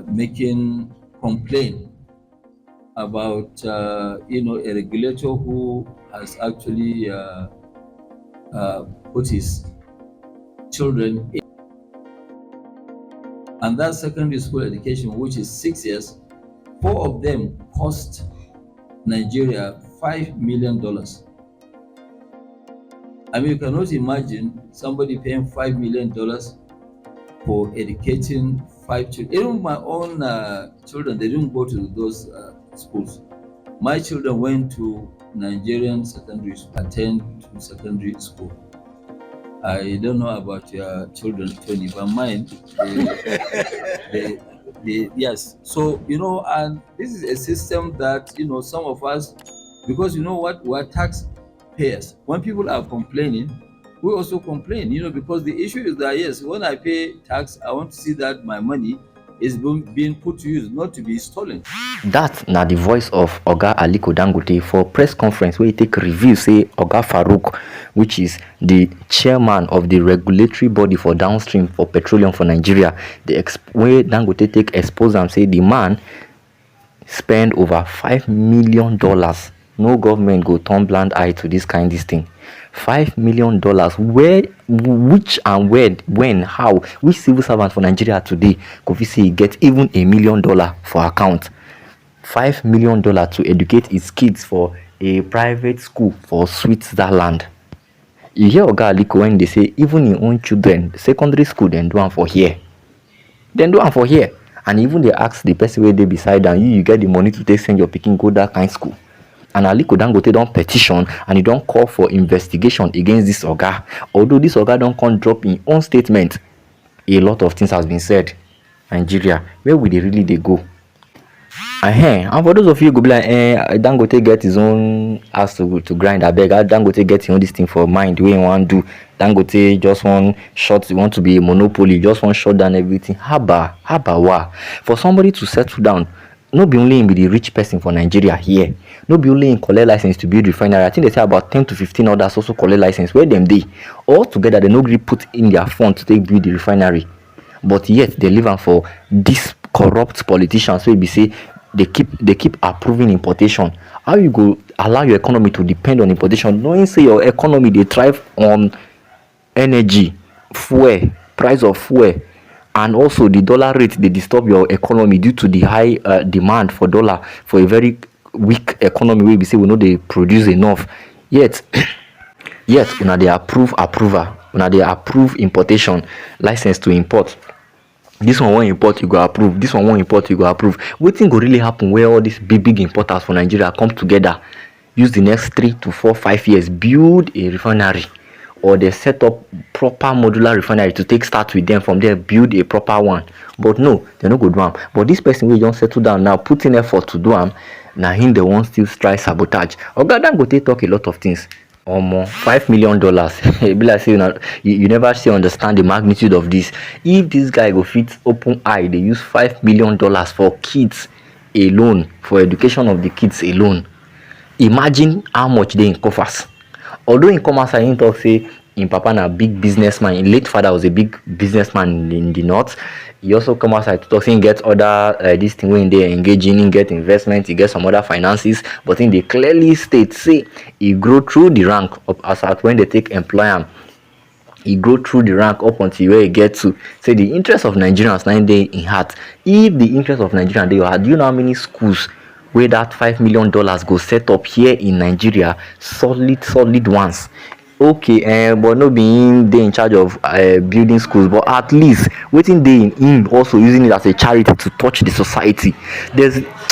making complaint about a regulator who has actually put his children in. And that secondary school education, which is 6 years, four of them cost Nigeria $5 million. I mean, you cannot imagine somebody paying $5 million for educating five children. Even my own children, they didn't go to those schools. My children went to Nigerian secondary school, attend to secondary school. I don't know about your children, Tony, but mine, they, yes. So, and this is a system that, some of us, because you know what, we're taxpayers. When people are complaining, we also complain, because the issue is that, yes, when I pay tax, I want to see that my money is being put to use, not to be stolen. Dat na the voice of Oga Aliko Dangote for press conference where he take review say Oga Farouk, which is the chairman of the regulatory body for downstream for petroleum for Nigeria, where Dangote take expose am say the man spend over $5 million. No government go turn blind eye to this thing. $5 million. Where, which and when, how, which civil servant for Nigeria today could we say get even $1 million for account? $5 million to educate his kids for a private school for Switzerland. You hear Oga Aliko when they say even your own children, secondary school, then do am for here. Then do am for here. And even they ask the person where they beside and you get the money to take send your pikin go that kind school. And Aliko Dangote don't petition and he don't call for investigation against this Oga. Although this Oga don't come drop in own statement, a lot of things has been said. Nigeria, where will they really go? And for those of you go be like, Dangote get his own ass to grind. I beg, Dangote get his own this thing for mind. We want to do. Dangote just want to be a monopoly, just want shut down everything. Haba wa. For somebody to settle down, no be only him be the rich person for Nigeria here. No be only in collect license to build refinery. I think they say about 10 to 15 others also collect license. Where them they all together they no gree put in their fund to take build the refinery. But yet they live on for this corrupt politicians. So we say they keep approving importation. How you go allow your economy to depend on importation, knowing say your economy they thrive on energy, fuel, price of fuel, and also the dollar rate they disturb your economy due to the high demand for dollar for a very weak economy where we say we know they produce enough. Yet una they approve importation license to import. This one won't import, you go approve. This one won't import, you go approve. Wetin go really happen where all these big importers for Nigeria come together, use the next 3 to 4, 5 years, build a refinery, or they set up proper modular refinery to take start with them from there, build a proper one. But no, they no go do am. But this person will just settle down now, put in effort to do am. Now him the one still try sabotage. Oga Dangote talk a lot of things. $5 million. It be like say you never still understand the magnitude of this. If this guy go fit open eye, they use $5 million for kids alone, for education of the kids alone. Imagine how much they in coffers. Although in commerce I didn't talk say in papa na big businessman, in late father was a big businessman in the north. He also come outside to talk saying get other this thing when they engage in, get investment, he get some other finances, but in they clearly state say he grow through the rank up as at when they take employ him. He grow through the rank up until where he get to say the interest of Nigerians 9 day in heart. If the interest of Nigerians they had, do you know how many schools where that $5 million go set up here in Nigeria? Solid ones. Okay, but no being they in charge of building schools, but at least waiting they in him also using it as a charity to touch the society.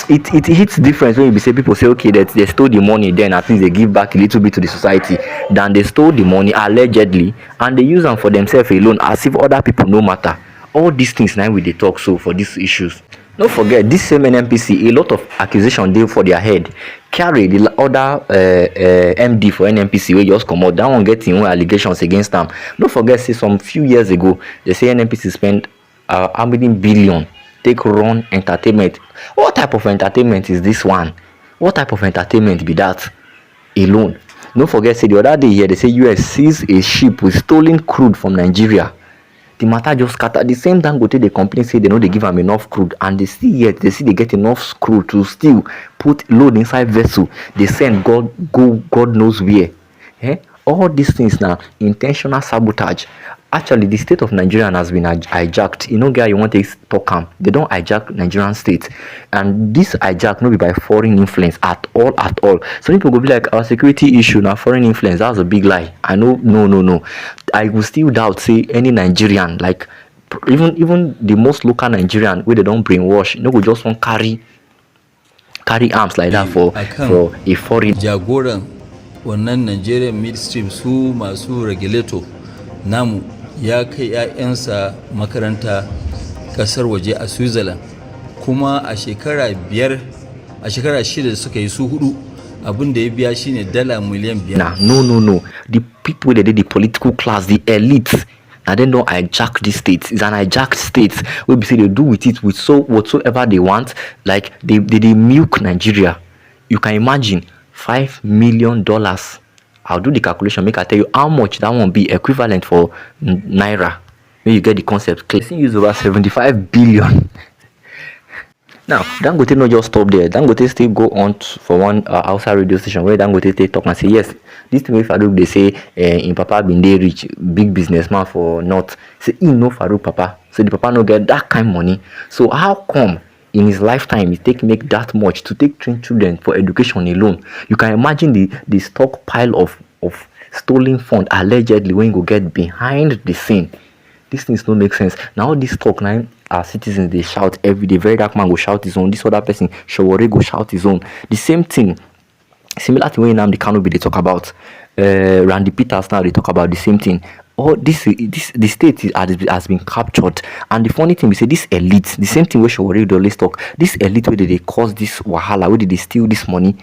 It hits different when you say people say okay that they stole the money, then at least they give back a little bit to the society than they stole the money allegedly and they use them for themselves alone as if other people no matter. All these things now we they talk so for these issues. Don't forget this same NNPC, a lot of accusation dey for their head. Carry the other MD for NNPC wey just comot, that one get im own allegations against am. Don't forget say some few years ago they say NNPC spend how many billion take run entertainment. What type of entertainment is this one? What type of entertainment be that alone? Don't forget say the other day here they say US seized a ship with stolen crude from Nigeria. The matter just scatter. The same Dangote they complain say they know they give them enough crude, and they see yet they see they get enough crude to still put load inside vessel. They send God knows where. Eh? All these things now intentional sabotage. Actually, the state of Nigeria has been hijacked. You know, guy, you want to talk they don't hijack Nigerian state, and this hijack not be by foreign influence at all, at all. Some people go be like, our security issue now foreign influence. That's a big lie. I know, no. I will still doubt say any Nigerian, like even the most local Nigerian where they don't brainwash, we just want carry arms like that for a foreign. Jagoran wannan Nigerian midstream su masu regulator namu ya kai 'ya'yansa makaranta kasar waje a Switzerland, kuma a shekara shida da suka yi su hudu abin da ya biya shine dala miliyan 5. No. The people that did the political class, the elites, and then don't hijack the states. It's an hijacked state. We say they do with it with whatsoever they want. Like they milk Nigeria. You can imagine $5 million. I'll do the calculation. Make I tell you how much that won't be equivalent for naira. When you get the concept clear, use over 75 billion. Now, Dangote not just stop there. Dangote still go on for one outside radio station where Dangote take talk and say, yes, this thing with Farouk, they say in Papa been they rich, big businessman for North. Say, he know Farouk Papa. So the Papa no get that kind of money. So how come in his lifetime he make that much to take train children for education alone? You can imagine the stockpile of stolen fund allegedly when you go get behind the scene. These things don't make sense. Now all this talk now, our citizens they shout every day. Very dark man go shout his own. This other person, Shawore, go shout his own. The same thing, similar to when the Kanobi they talk about. Randy Peters now they talk about the same thing. All the state has been captured, and the funny thing we say this elite, the same thing where Shawore they always talk. This elite where they cause this wahala, where did they steal this money?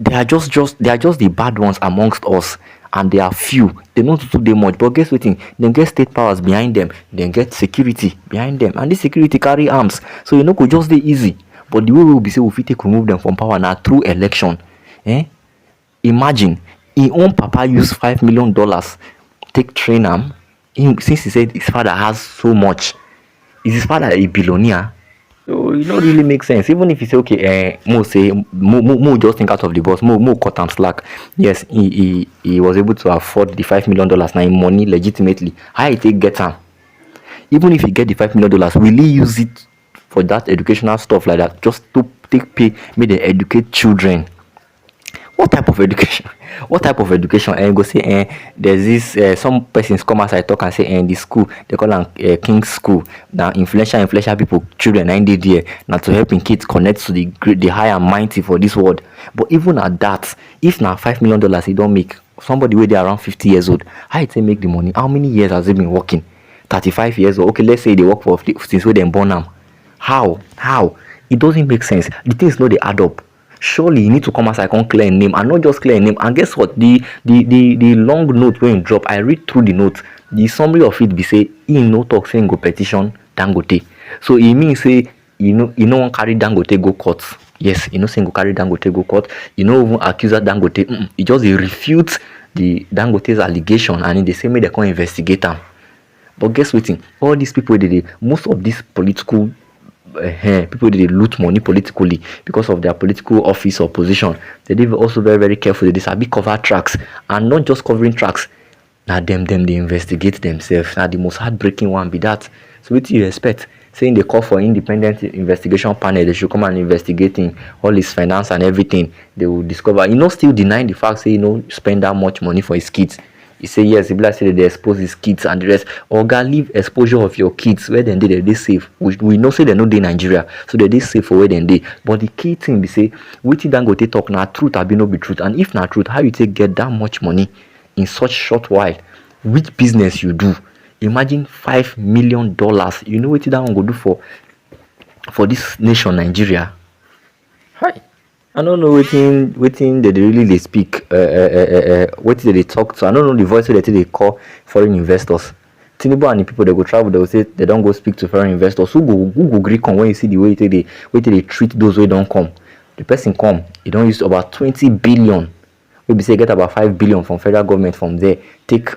They are just the bad ones amongst us, and they are few. They don't do them much, but guess what? They get state powers behind them, then get security behind them, and this security carry arms. So could just be easy. But the way we will be say if we take remove them from power now through election, imagine his own papa use $5 million take train him. Since he said his father has so much, is his father a billionaire? So it don't really make sense. Even if you say okay, Mo just think out of the box. Mo cut him slack. Yes, he was able to afford the $5 million now in money legitimately. How he take get him? Even if he get the $5 million, will he use it for that educational stuff like that? Just to take pay, make them educate children. What type of education? What type of education? And go say, there's this some persons come outside talk and say, in the school they call them King's School. Now influential people, children, 90 there. Now to helping kids connect to the high and mighty for this world. But even at that, if now $5 million he don't make, somebody where they around 50 years old, how it make the money? How many years has he been working? 35 years old. Okay, let's say they work for since where they born them. How? It doesn't make sense. The things no they add up. Surely you need to come outside and clear a name, and not just clear a name. And guess what? The long note when you drop, I read through the note. The summary of it be say he no talk saying go petition Dangote. So it means say you know carry Dangote go court. Yes, saying go carry Dangote go court. Even accuse Dangote. It just refutes the Dangote's allegation, and in the same way they can investigate them. But guess what? All these people most of these political people they loot money politically because of their political office or position. They also very, very careful. They sabi cover tracks, and not just covering tracks. Now them they investigate themselves. Now the most heartbreaking one be that. So what do you expect? Saying they call for independent investigation panel, they should come and investigating all his finance and everything. They will discover. Still denying the fact say spend that much money for his kids. He say yes, he say that they expose his kids and the rest. Leave exposure of your kids where then they safe. We know say they no dey Nigeria, so they safe for where then they. But the key thing be say, wetin Dangote talk na truth abi no be truth, and if na truth, how you take get that much money in such short while? Which business you do? Imagine $5 million. You know what that one go do for this nation Nigeria? Hi. I don't know waiting they really speak what they talk to. I don't know the voice that they call foreign investors. Tinubu and the people they go travel, they will say they don't go speak to foreign investors. Who go Greek on when you see the way they treat those who don't come. The person come, he don't use about 20 billion wey be say get about 5 billion from federal government, from there take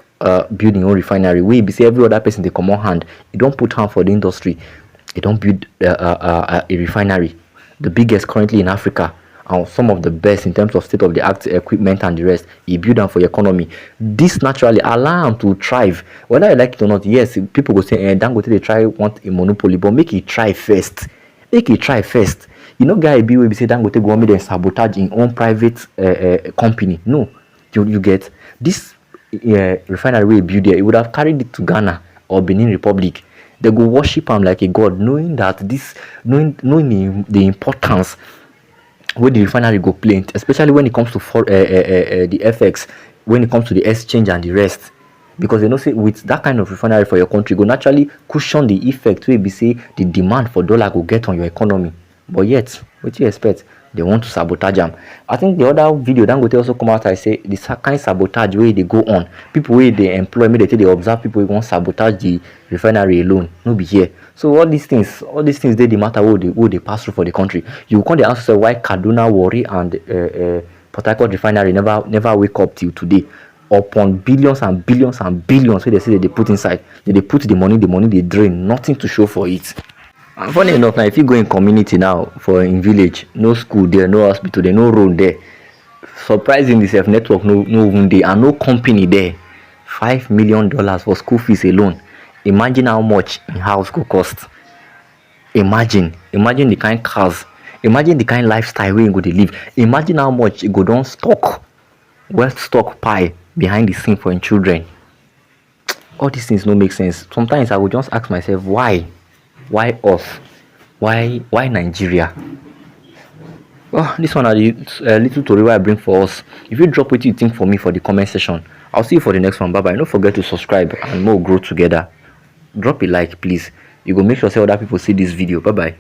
build im own refinery, wey be say every other person dey comot hand. E don put hand for the industry. E don build a refinery, the biggest currently in Africa, and some of the best in terms of state of the art equipment and the rest. E build am for your economy. This naturally allow am to thrive, whether you like it or not. Yes, people go say Dangote dey try want a monopoly, but make e try first. Make e try first. You know, guy be wey be say Dangote go want make dem sabotage im own private company. No, you get this refinery wey e build there. E would have carried it to Ghana or Benin Republic. They go worship am like a god, knowing that this, knowing the importance where the refinery go play, especially when it comes to the FX, when it comes to the exchange and the rest. Because they know say with that kind of refinery for your country, go naturally cushion the effect wey be say the demand for dollar go get on your economy. But yet, what you expect? They want to sabotage them. I think the other video Dangote also come out and say this kind of sabotage where they go on. People where they employ, they observe people who want sabotage the refinery alone. No be here. So all these things they the matter who they pass through for the country. You can't answer why Kaduna, Warri, and Port Harcourt refinery never wake up till today. Upon billions and billions and billions where they say they put inside. They put the money they drain, nothing to show for it. And funny enough, now if you go in community now, for in village, no school there, no hospital there, no road there. Surprisingly, self network no even there, and no company there. $5 million for school fees alone. Imagine how much a house could cost. Imagine the kind cars. Imagine the kind lifestyle where you go to live. Imagine how much it go down stock, stock pie behind the scene for children. All these things don't make sense. Sometimes I would just ask myself, why us? Why Nigeria? Oh, this one are the little story I bring for us. If you drop what you think for me for the comment section, I'll see you for the next one. Bye bye. Don't forget to subscribe and more grow together. Drop a like, please. You go make sure say other people see this video. Bye bye.